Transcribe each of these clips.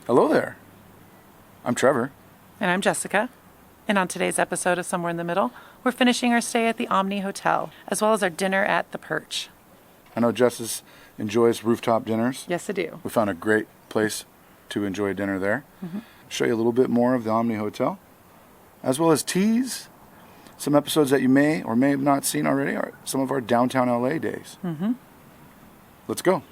Hello there. I'm Trevor. And I'm Jessica. And on today's episode of Somewhere in the Middle, we're finishing our stay at the OMNI Hotel, as well as our dinner at the Perch. I know Jess enjoys rooftop dinners. Yes, I do. We found a great place to enjoy dinner there. Show you a little bit more of the OMNI Hotel, as well as tease some episodes that you may or may have not seen already, or some of our downtown LA days. Let's go.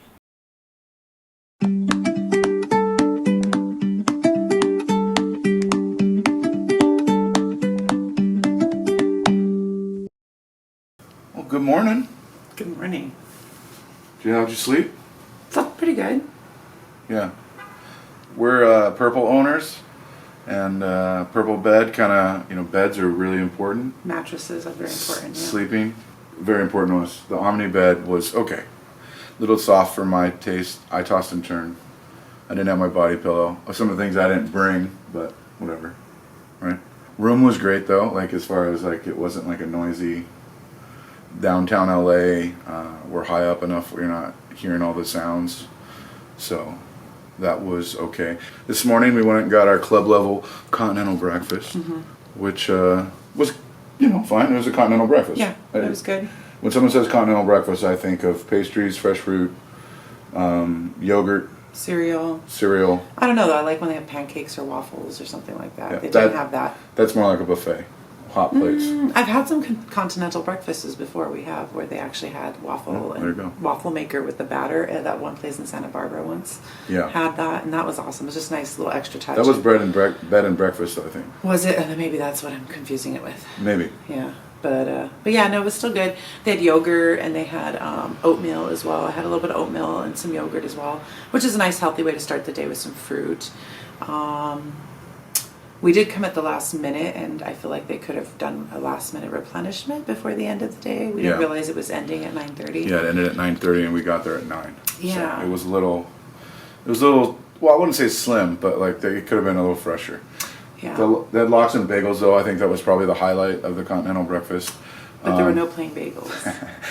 Well, good morning. Good morning. How'd you sleep? Slept pretty good. Yeah. We're Purple owners, and Purple bed beds are really important. Mattresses are very important. Yeah. Sleeping, very important to us. The OMNI bed was okay. A little soft for my taste. I tossed and turned. I didn't have my body pillow. Some of the things I didn't bring, but whatever. Right? Room was great though, like as far as like it wasn't like a noisy downtown LA. We're high up enough where you're not hearing all the sounds. So that was okay. This morning we went and got our club level continental breakfast, which was, fine. It was a continental breakfast. Yeah, it was good. When someone says continental breakfast, I think of pastries, fresh fruit, yogurt, cereal. I don't know though. I like when they have pancakes or waffles or something like that. Yeah, they didn't have that. That's more like a buffet. Hot plates. I've had some continental breakfasts before. We have where they actually had waffle and waffle maker with the batter at that one place in Santa Barbara once. Yeah, had that, and that was awesome. It was just a nice little extra touch. That was bed and breakfast, I think. Was it? And maybe that's what I'm confusing it with. Maybe. Yeah, but yeah, no, it was still good. They had yogurt and they had oatmeal as well. I had a little bit of oatmeal and some yogurt as well, which is a nice healthy way to start the day with some fruit. We did come at the last minute, and I feel like they could have done a last minute replenishment before the end of the day. We didn't realize it was ending at 9:30. Yeah, it ended at 9:30, and we got there at 9. Yeah, so it was a little. Well, I wouldn't say slim, but like it could have been a little fresher. Yeah. They had lox and bagels, though. I think that was probably the highlight of the continental breakfast. But there were no plain bagels.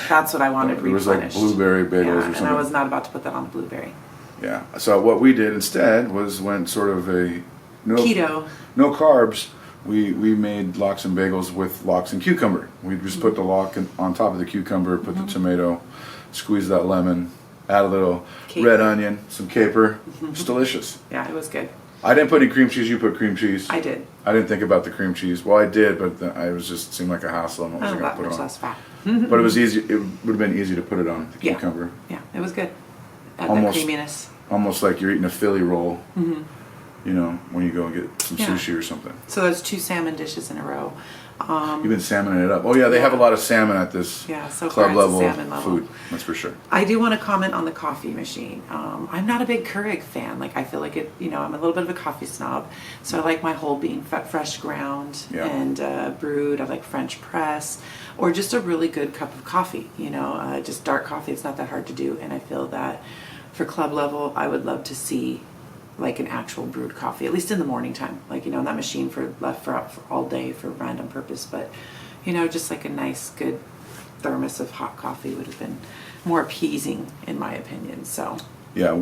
That's what I wanted replenished. There was like blueberry bagels or something. And I was not about to put that on the blueberry. Yeah. So what we did instead was went sort of a keto. No carbs. We made lox and bagels with lox and cucumber. We just put the lox on top of the cucumber, put the tomato, squeeze that lemon, add a little red onion, some caper. It's delicious. Yeah, it was good. I didn't put any cream cheese. You put cream cheese. I did. I didn't think about the cream cheese. Well, I did, but it seemed like a hassle. And I wasn't going to put it on. Less fat. But it was easy. It would have been easy to put it on the cucumber. Yeah, it was good. That creaminess. Almost like you're eating a Philly roll. When you go and get some sushi or something. So there's 2 salmon dishes in a row. You've been salmoning it up. Oh yeah, they have a lot of salmon at this club level food. That's for sure. I do want to comment on the coffee machine. I'm not a big Keurig fan. Like I feel like it. I'm a little bit of a coffee snob. So I like my whole bean fresh ground and brewed. I like French press or just a really good cup of coffee. Just dark coffee. It's not that hard to do, and I feel that for club level, I would love to see like an actual brewed coffee, at least in the morning time, like in that machine for all day for random purpose, but just like a nice good thermos of hot coffee would have been more appeasing in my opinion. So yeah,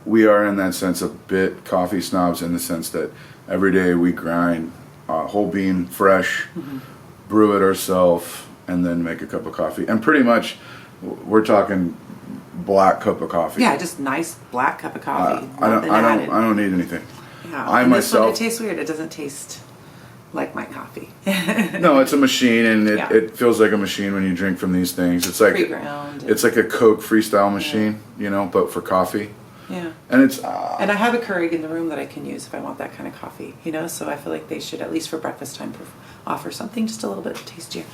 we are in that sense a bit coffee snobs in the sense that every day we grind whole bean fresh, brew it ourselves, and then make a cup of coffee, and pretty much we're talking black cup of coffee. Yeah, just nice black cup of coffee. I don't need anything. Yeah, this one, it tastes weird. It doesn't taste like my coffee. No, it's a machine, and it feels like a machine when you drink from these things. It's like pre-ground. It's like a Coke freestyle machine, but for coffee. Yeah. And it's and I have a Keurig in the room that I can use if I want that kind of coffee. So I feel like they should, at least for breakfast time, offer something just a little bit tastier.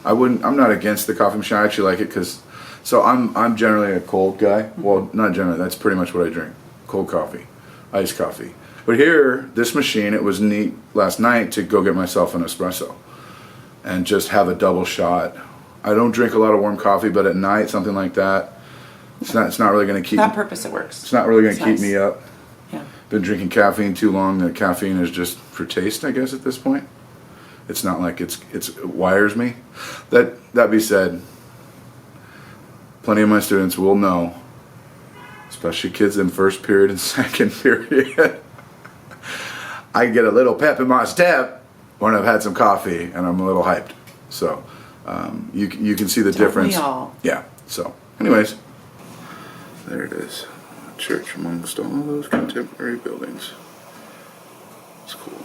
I'm not against the coffee machine. I actually like it because. So I'm generally a cold guy. Well, not generally. That's pretty much what I drink. Cold coffee, iced coffee. But here, this machine, it was neat last night to go get myself an espresso and just have a double shot. I don't drink a lot of warm coffee, but at night, something like that, it's not really going to keep. That purpose, it works. It's not really going to keep me up. Yeah. Been drinking caffeine too long. The caffeine is just for taste, I guess, at this point. It's not like it wires me. That be said, plenty of my students will know especially kids in first period and second period. I get a little pep in my step when I've had some coffee and I'm a little hyped. So you can see the difference. All. Yeah. So anyways, there it is. A church amongst all those contemporary buildings. It's cool.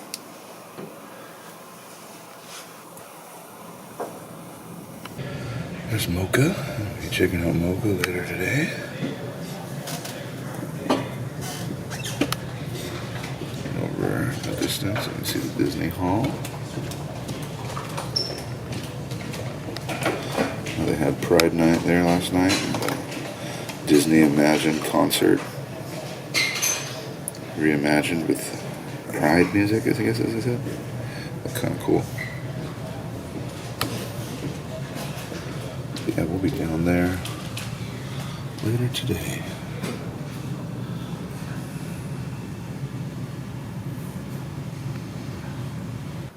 There's Mocha. I'll be checking out Mocha later today. Over a distance, you can see the Disney Hall. They had Pride Night there last night. Disney Imagine concert. Reimagined with Pride music, I guess as I said. That's kind of cool. Yeah, we'll be down there later today.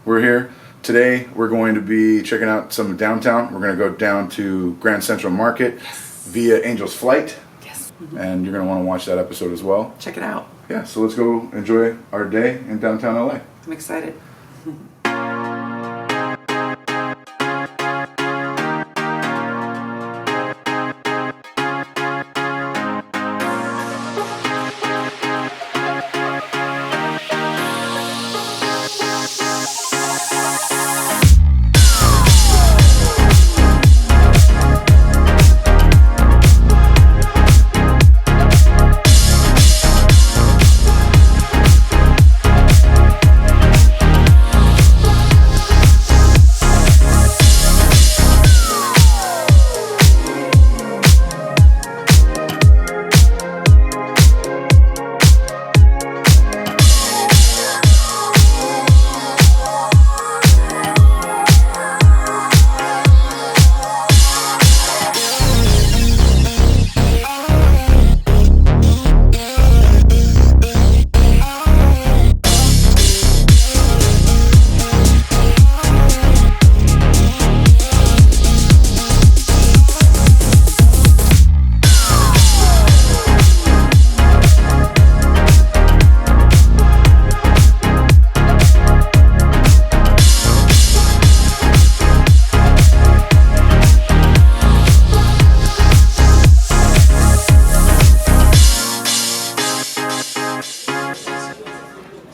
We're here. Today we're going to be checking out some of downtown. We're going to go down to Grand Central Market via Angel's Flight. Yes. And you're going to want to watch that episode as well. Check it out. Yeah, so let's go enjoy our day in downtown LA. I'm excited.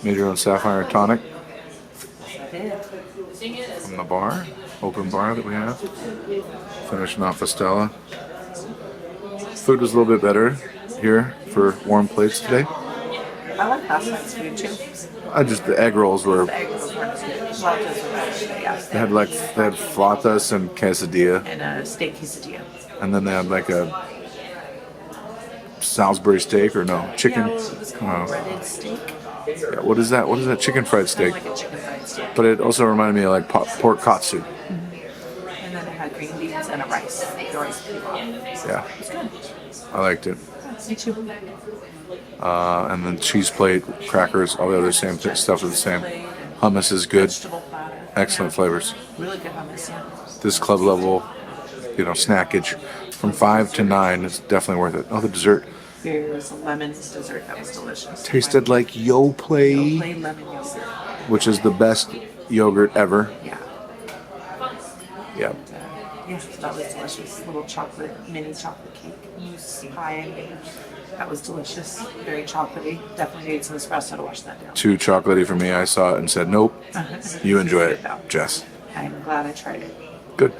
Made your own sapphire tonic from the bar, open bar that we have. Finishing off a Stella. Food was a little bit better here for warm plates today. I like last night's food too. The egg rolls were. The egg rolls weren't as good. Flautas were better, yeah. They had flautas and quesadilla, And a steak quesadilla. and then they had like a Salisbury steak or no chicken. Yeah, it was called breaded steak. Yeah, what is that? What is that? Chicken fried steak. Kind of like a chicken fried steak. But it also reminded me of like pork katsu. And then it had green beans and a rice. The rice pilaf. Yeah, It's good. I liked it. Me too. And then cheese plate, crackers, all the other same stuff is the same. Hummus is good. Vegetable platter. Excellent flavors. Really good hummus, yeah. This club level, snackage from 5 to 9 is definitely worth it. Oh, the dessert Here's a lemon dessert that was delicious. tasted like Yoplait, Plain lemon yogurt. which is the best yogurt ever. Yeah. Yeah. Yeah, that was delicious. Little mini chocolate cake mousse pie. That was delicious. Very chocolatey. Definitely need some espresso to wash that down. Too chocolatey for me. I saw it and said, nope. You enjoy it, Jess. I'm glad I tried it. Good.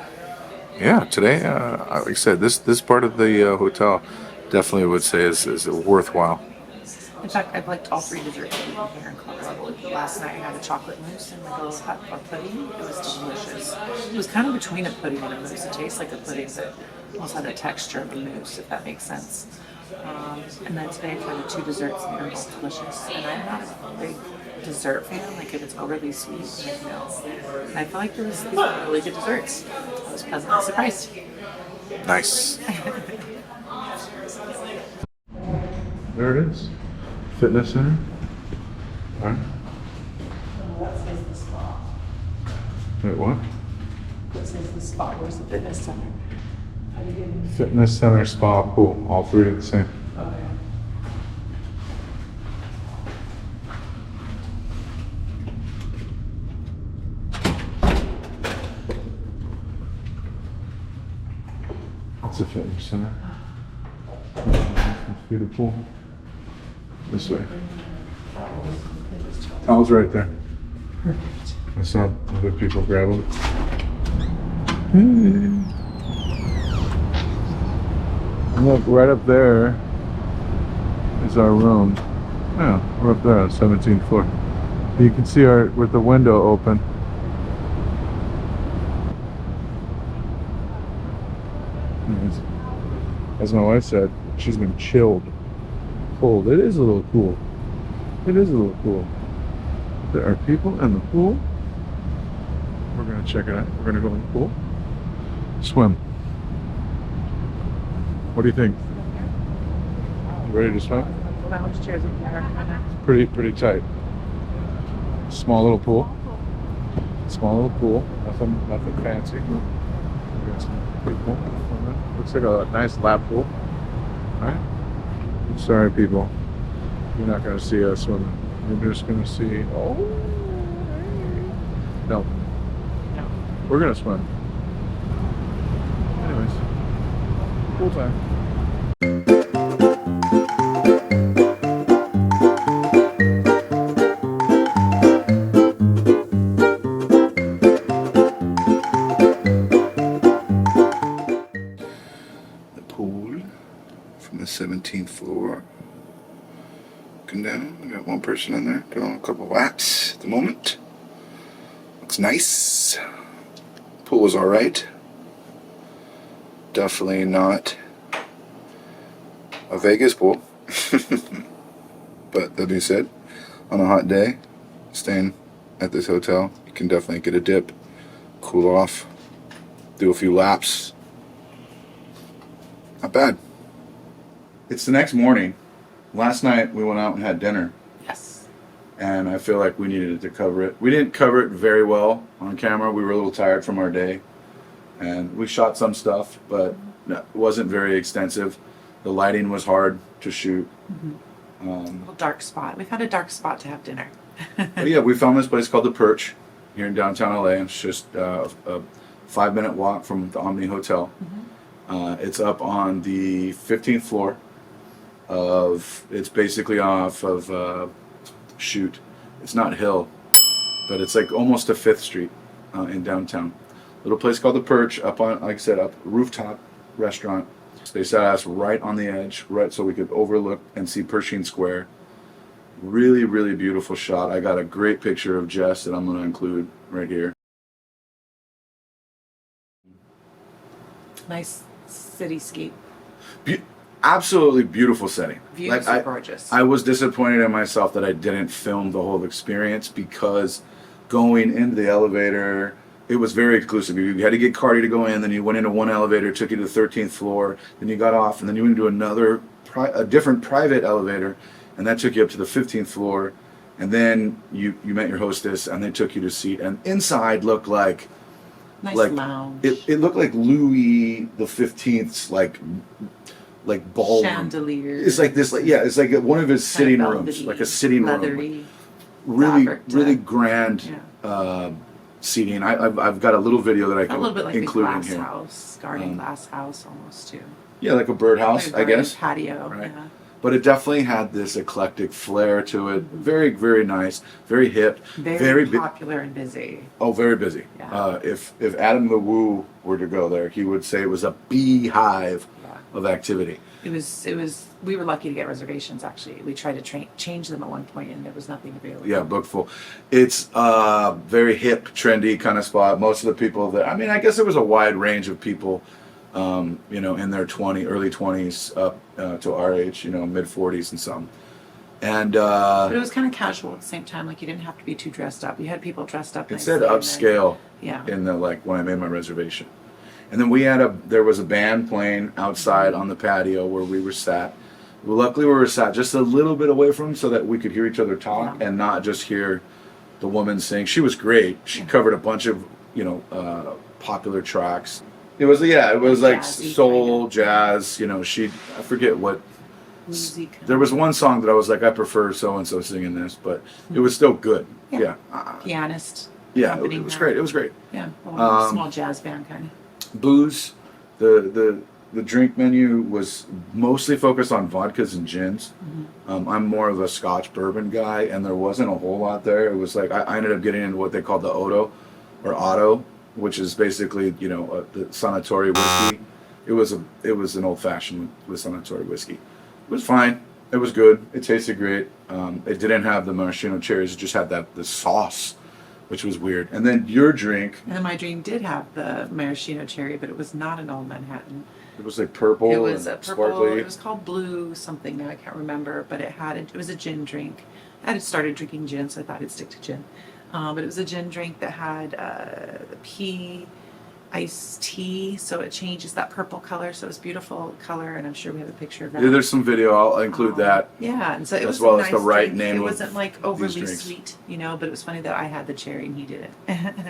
Yeah, today, like I said, this part of the hotel definitely would say is worthwhile. In fact, I've liked all three desserts we've eaten here in Colorado. Last night I had a chocolate mousse and like a little hot or pudding. It was delicious. It was kind of between a pudding and a mousse. It tastes like a pudding, but also had the texture of a mousse, if that makes sense. And then today I tried the two desserts and they're both delicious. And I'm not a big dessert fan, like if it's overly sweet, like no. And I feel like these were really good desserts. I was pleasantly surprised. Nice. There it is. Fitness center. All right. That says the spa. Wait, what? That says the spa. Where's the fitness center? Fitness center, spa, pool. All three are the same. Okay. It's a fitness center. Let's see the pool. This way. Towels right there. I saw other people grab them. And look, right up there is our room. Yeah, we're up there on 17th floor. You can see our with the window open. As my wife said, she's been chilled. Cold. It is a little cool. It is a little cool. There are people in the pool. We're gonna check it out. We're gonna go in the pool. Swim. What do you think? You ready to swim? Lounge chairs in there. Pretty tight. Small little pool. Small little pool. Nothing fancy. We got some people. Looks like a nice lap pool. Alright. Sorry people. You're not gonna see us swimming. You're just gonna see No. We're gonna swim. Anyways. Pool time. From the 17th floor. Looking down, we got one person in there doing a couple laps at the moment. Looks nice. Pool was alright. Definitely not a Vegas pool. But that being said, on a hot day, staying at this hotel, you can definitely get a dip, cool off, do a few laps. Not bad. It's the next morning. Last night we went out and had dinner. Yes. And I feel like we needed to cover it. We didn't cover it very well on camera. We were a little tired from our day. And we shot some stuff, but it wasn't very extensive. The lighting was hard to shoot. A little dark spot. We've had a dark spot to have dinner. But yeah, we found this place called the Perch here in downtown LA. It's just a 5-minute walk from the OMNI Hotel. It's up on the 15th floor of, it's basically off of Shoot. It's not Hill, but it's like almost to 5th Street in downtown. Little place called the Perch, up on, like I said, up rooftop restaurant. They sat us right on the edge, right so we could overlook and see Pershing Square. Really, really beautiful shot. I got a great picture of Jess that I'm going to include right here. Nice cityscape. Absolutely beautiful setting. Views are gorgeous. I was disappointed in myself that I didn't film the whole experience because going into the elevator, it was very exclusive. You had to get Cardi to go in, then you went into one elevator, took you to the 13th floor, then you got off, and then you went into another, a different private elevator, and that took you up to the 15th floor, and then you met your hostess, and they took you to a seat, and inside looked like Nice like lounge. It looked like Louis the 15th's like ballroom. Chandelier. It's like this, it's like one of his sitting rooms, like a sitting room. Really grand seating. I've got a little video that I can a little bit like include a in glass here. house, garden glass house almost too. Yeah, like a birdhouse, I guess. Patio. Right. Yeah. But it definitely had this eclectic flair to it. Very, very nice. Very hip. Very popular and busy. Oh, very busy. Yeah. If Adam the Woo were to go there, he would say it was a beehive of activity. It was. We were lucky to get reservations. Actually, we tried to change them at one point, and there was nothing available. Yeah, booked full. It's a very hip, trendy kind of spot. Most of the people that, I mean, I guess there was a wide range of people, in their early 20s up to our age, mid 40s and some. And but it was kind of casual at the same time. Like you didn't have to be too dressed up. You had people dressed up. It said upscale. In the when I made my reservation. And then there was a band playing outside on the patio where we were sat. Luckily we were sat just a little bit away from them so that we could hear each other talk and not just hear the woman sing. She was great. She covered a bunch of, popular tracks. It was like soul, jazz, I forget what. There was one song that I was like, I prefer so-and-so singing this, but it was still good. Yeah. Pianist. Yeah, it was great. It was great. Yeah, a small jazz band kind of. Booze, the the drink menu was mostly focused on vodkas and gins. I'm more of a Scotch bourbon guy, and there wasn't a whole lot there. It was like I ended up getting into what they called the Otto, which is basically the Suntory whiskey. It was an old fashioned with Suntory whiskey. It was fine. It was good. It tasted great. It didn't have the maraschino cherries. It just had the sauce, which was weird. And then your drink. And my drink did have the maraschino cherry, but it was not an Old Manhattan. It was like purple. It was a and purple. sparkly. It was called Blue something. Now I can't remember, but it was a gin drink. I had started drinking gin, so I thought I'd stick to gin. But it was a gin drink that had the pea iced tea, so it changes that purple color. So it was beautiful color, and I'm sure we have a picture of that. Yeah, there's some video. I'll include that. Yeah, and so it as was well a as nice the right drink. name It of wasn't like overly drinks. sweet, but it was funny that I had the cherry and he didn't.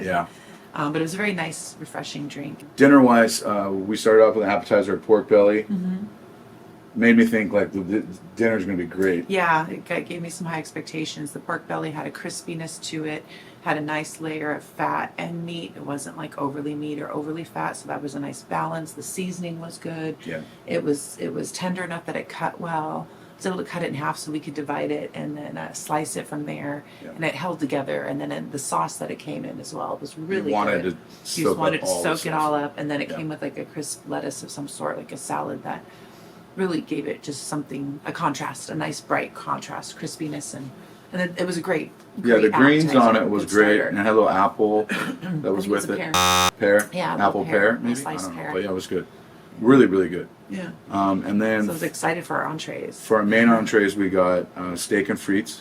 Yeah. But it was a very nice, refreshing drink. Dinner wise, we started off with an appetizer of pork belly. Made me think like the dinner's gonna be great. Yeah, it gave me some high expectations. The pork belly had a crispiness to it, had a nice layer of fat and meat. It wasn't like overly meat or overly fat, so that was a nice balance. The seasoning was good. Yeah. It was tender enough that it cut well. I was able to cut it in half so we could divide it and then slice it from there, Yeah. and it held together. And then the sauce that it came in as well was really wanted good. to You soak just wanted up to all the soak it sauce. all up, and then it Yeah. came with like a crisp lettuce of some sort, like a salad that really gave it just a contrast, a nice bright contrast, crispiness, and then it was a great Yeah, the greens appetizer, on it was good great, starter. and it had a little apple that was I think with it's it. a Pear? Yeah, a apple little pear, pear, a maybe. sliced I don't know, pear. but yeah, it was good. Really, really good. Yeah. And then So I was excited for our entrees. for our main entrees, we got steak and frites.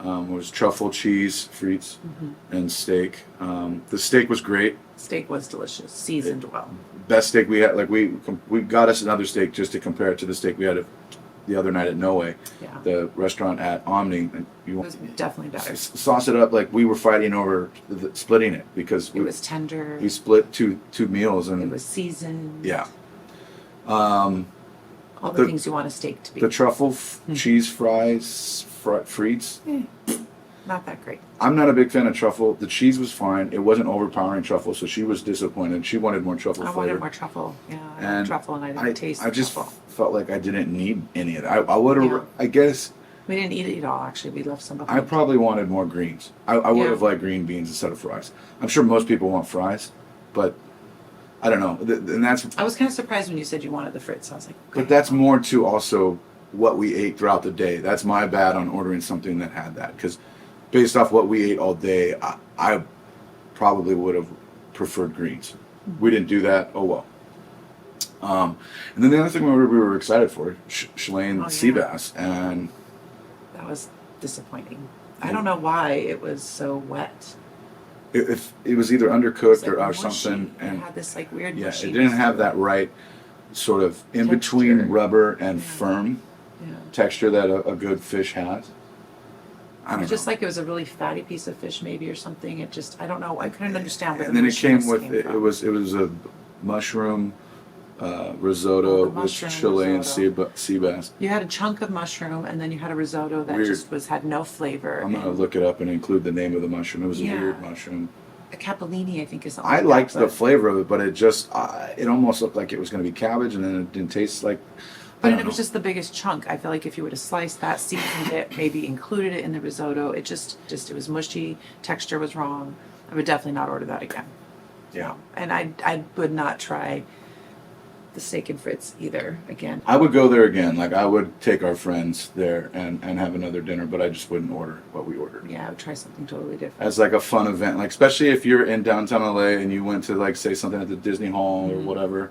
It was truffle cheese frites and steak. The steak was great. Steak was delicious, seasoned well. Best steak we had. Like we got us another steak just to compare it to the steak we had the other night at No Way, Yeah. the restaurant at OMNI. And It was definitely better. sauce it up like we were fighting over splitting it because It was tender. we split two meals and It was seasoned. yeah. All the the- things you want a steak to be. The truffle cheese fries, frites. Not that great. I'm not a big fan of truffle. The cheese was fine. It wasn't overpowering truffle, so she was disappointed. She wanted more truffle I flavor. wanted more truffle. Yeah, I like And truffle, and I didn't taste I just truffle. felt like I didn't need any of that. I would have. Yeah. I guess We didn't eat it all. Actually, we left some I behind. probably wanted more greens. I would Yeah. have liked green beans instead of fries. I'm sure most people want fries, but I don't know. And that's I was kind of surprised when you said you wanted the Fritz. I was like, okay. but that's more to also what we ate throughout the day. That's my bad on ordering something that had that because based off what we ate all day, I probably would have preferred greens. We didn't do that. Oh well. And then the other thing we were excited for, Chilean sea yeah. bass, and That was disappointing. I don't know why it was so wet. if it was either It was undercooked like or mushy. something, and it had this like weird. yeah, mushy it didn't have that right sort of in between Texture. rubber and Yeah. firm Yeah. texture that a good fish has. I don't It's just know. like it was a really fatty piece of fish, maybe, or something. It just, I don't know. I couldn't understand where And the then it came mushiness with came it from. was a mushroom risotto Oh, the with mushroom Chilean risotto. sea bass. You had a chunk of mushroom, and then you had a risotto that Weird. just had no flavor. I'm gonna and look it up and include the name of the mushroom. It was a Yeah. weird mushroom. a capellini, I think, is something I like liked that, the but- flavor of it, but it just it almost looked like it was gonna be cabbage, and then it didn't taste like. But I it don't was know. just the biggest chunk. I feel like if you would have sliced that, seasoned it, maybe included it in the risotto, it was mushy. Texture was wrong. I would definitely not order that again. Yeah. And I would not try the steak and Fritz either again. I would go there again. Like I would take our friends there and have another dinner, but I just wouldn't order what we ordered. Yeah, I would try something totally different. As like a fun event, like especially if you're in downtown LA and you went to like say something at the Disney Hall or whatever.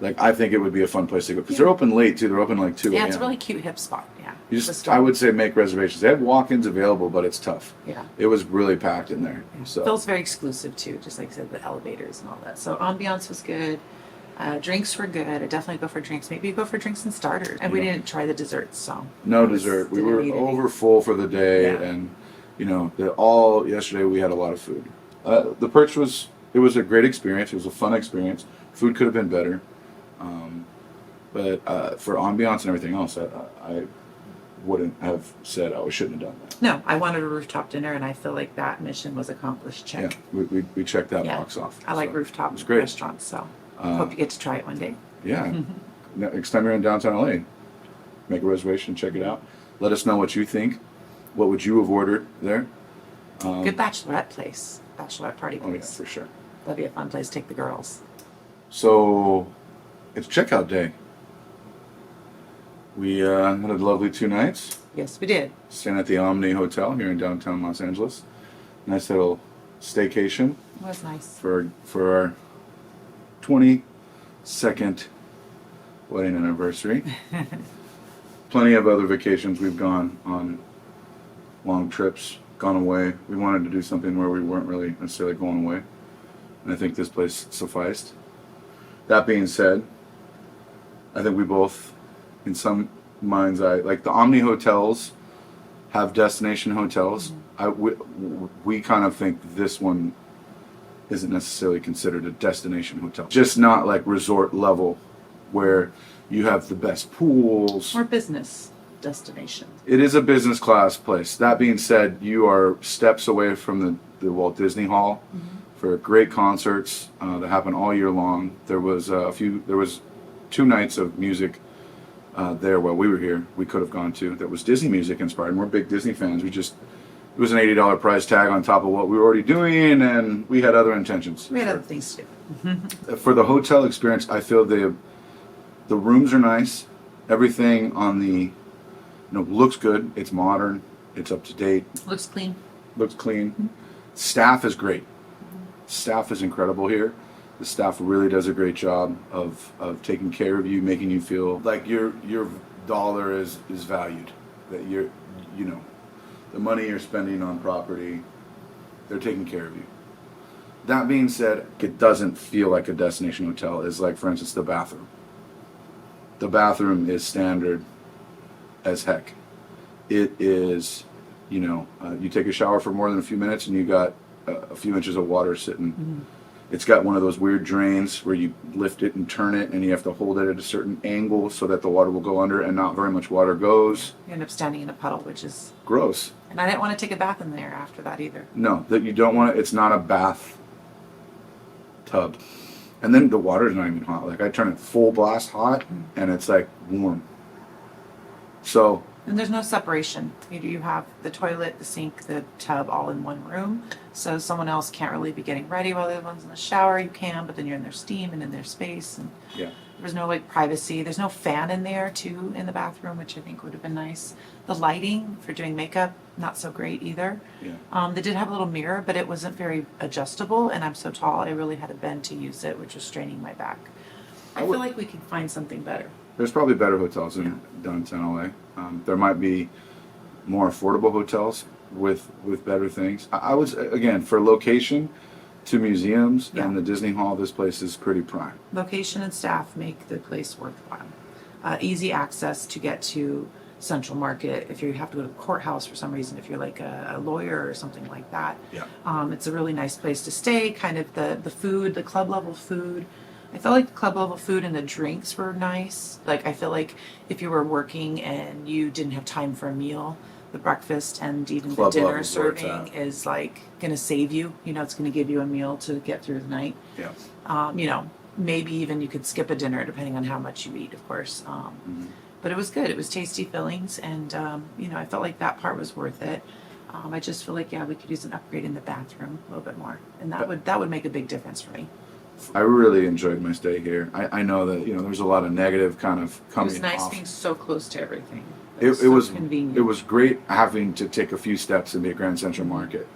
Like I think it would be a fun place to go because they're open late too. They're open like 2 a.m. Yeah, it's a really cute hip spot. Yeah. You The just, store. I would say make reservations. They have walk-ins available, but it's tough. Yeah. It was really packed in there. So Feels very exclusive too, just like I said, the elevators and all that. So ambiance was good. Drinks were good. I definitely go for drinks. Maybe you go for drinks and starters. And we Yeah. didn't try the desserts, so no it was- dessert. We didn't were need any. over full for the day, Yeah. and all yesterday we had a lot of food. The Perch was a great experience. It was a fun experience. Food could have been better, but for ambiance and everything else, I wouldn't have said I shouldn't have done that. No, I wanted a rooftop dinner, and I feel like that mission was accomplished. Check. Yeah, we checked that Yeah. box off. I like So, rooftop it was great. restaurants, so hope you get to try it one day. Yeah. Next time you're in downtown LA, make a reservation, check it out. Let us know what you think. What would you have ordered there? Good bachelorette place, bachelorette party Oh yeah, place. for sure. That'd be a fun place to take the girls. So it's checkout day. We had a lovely 2 nights Yes, we did. staying at the OMNI Hotel here in downtown Los Angeles. Nice little staycation It was nice. for our 22nd wedding anniversary. Plenty of other vacations we've gone on, long trips, gone away. We wanted to do something where we weren't really necessarily going away, and I think this place sufficed. That being said, I think we both, in some mind's eye, like the OMNI hotels have destination hotels. We kind of think this one isn't necessarily considered a destination hotel. Just not like resort level where you have the best pools. Or business destination. It is a business class place. That being said, you are steps away from the Walt Disney Hall for great concerts that happen all year long. There was 2 nights of music there while we were here. We could have gone to that was Disney music inspired. And we're big Disney fans. It was an $80 price tag on top of what we were already doing, and we had other intentions. We had other things to do. For the hotel experience, I feel the rooms are nice. Everything on the looks good. It's modern. It's up to date. Looks clean. Looks clean. Staff is great. Staff is incredible here. The staff really does a great job of taking care of you, making you feel like your dollar is valued. That the money you're spending on property, they're taking care of you. That being said, it doesn't feel like a destination hotel. It's like, for instance, the bathroom. The bathroom is standard as heck. It is, you take a shower for more than a few minutes and you got a few inches of water sitting. It's got one of those weird drains where you lift it and turn it and you have to hold it at a certain angle so that the water will go under and not very much water goes. You end up standing in a puddle, which is gross. And I didn't want to take a bath in there after that either. No, that you don't want to. It's not a bath tub. And then the water's not even hot. Like I turn it full blast hot and it's like warm. So. And there's no separation. You have the toilet, the sink, the tub all in one room. So someone else can't really be getting ready while the other one's in the shower. You can, but then you're in their steam and in their space. And yeah. There's no privacy. There's no fan in there too in the bathroom, which I think would have been nice. The lighting for doing makeup, not so great either. Yeah. They did have a little mirror, but it wasn't very adjustable. And I'm so tall, I really had to bend to use it, which was straining my back. I feel like we could find something better. There's probably better hotels in downtown LA. There might be more affordable hotels with better things. I was, again, for location to museums and the Disney Hall, this place is pretty prime. Location and staff make the place worthwhile. Easy access to get to Central Market if you have to go to the courthouse for some reason, if you're like a lawyer or something like that. Yeah. It's a really nice place to stay. Kind of the food, the club level food. I felt like the club level food and the drinks were nice. Like I feel like if you were working and you didn't have time for a meal, the breakfast and even Club the dinner level's where it's serving at. is like gonna save you. It's gonna give you a meal to get through the night. Yeah. Maybe even you could skip a dinner depending on how much you eat, of course. But it was good. It was tasty fillings, and I felt like that part was worth it. I just feel like we could use an upgrade in the bathroom a little bit more, and that would make a big difference for me. I really enjoyed my stay here. I know that there's a lot of negative kind of coming off. It was nice being so close to everything. It was convenient. It was great having to take a few steps and be at Grand Central Market,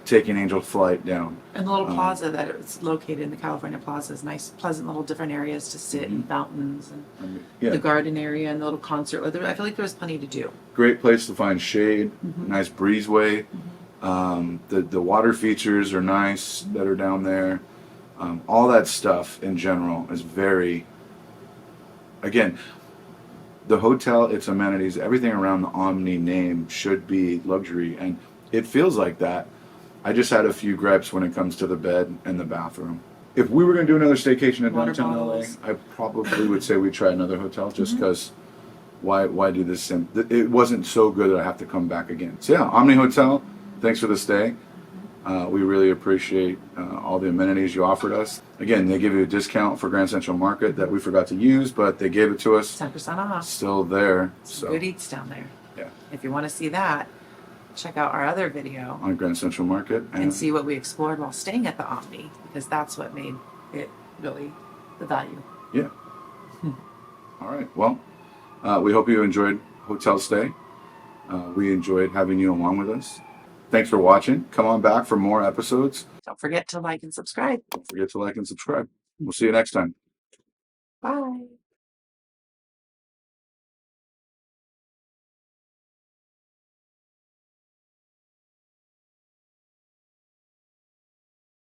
taking Angel Flight down. And the little plaza that it's located in, the California Plaza, is nice, pleasant little different areas to sit and fountains and the garden area and the little concert. I feel like there was plenty to do. Great place to find shade, nice breezeway. The water features are nice that are down there. All that stuff in general is very, again, the hotel, its amenities, everything around the OMNI name should be luxury, and it feels like that. I just had a few gripes when it comes to the bed and the bathroom. If we were going to do another staycation in downtown LA, I probably would say we try another hotel just because why do this? It wasn't so good that I have to come back again. So yeah, OMNI Hotel, thanks for the stay. We really appreciate all the amenities you offered us. Again, they give you a discount for Grand Central Market that we forgot to use, but they gave it to us. 10% off. Still there. Some good eats down there. Yeah. If you want to see that, check out our other video On Grand Central Market. and see what we explored while staying at the Omni, because that's what made it really the value. Yeah. All right. Well, we hope you enjoyed hotel stay. We enjoyed having you along with us. Thanks for watching. Come on back for more episodes. Don't forget to like and subscribe. Don't forget to like and subscribe. We'll see you next time. Bye.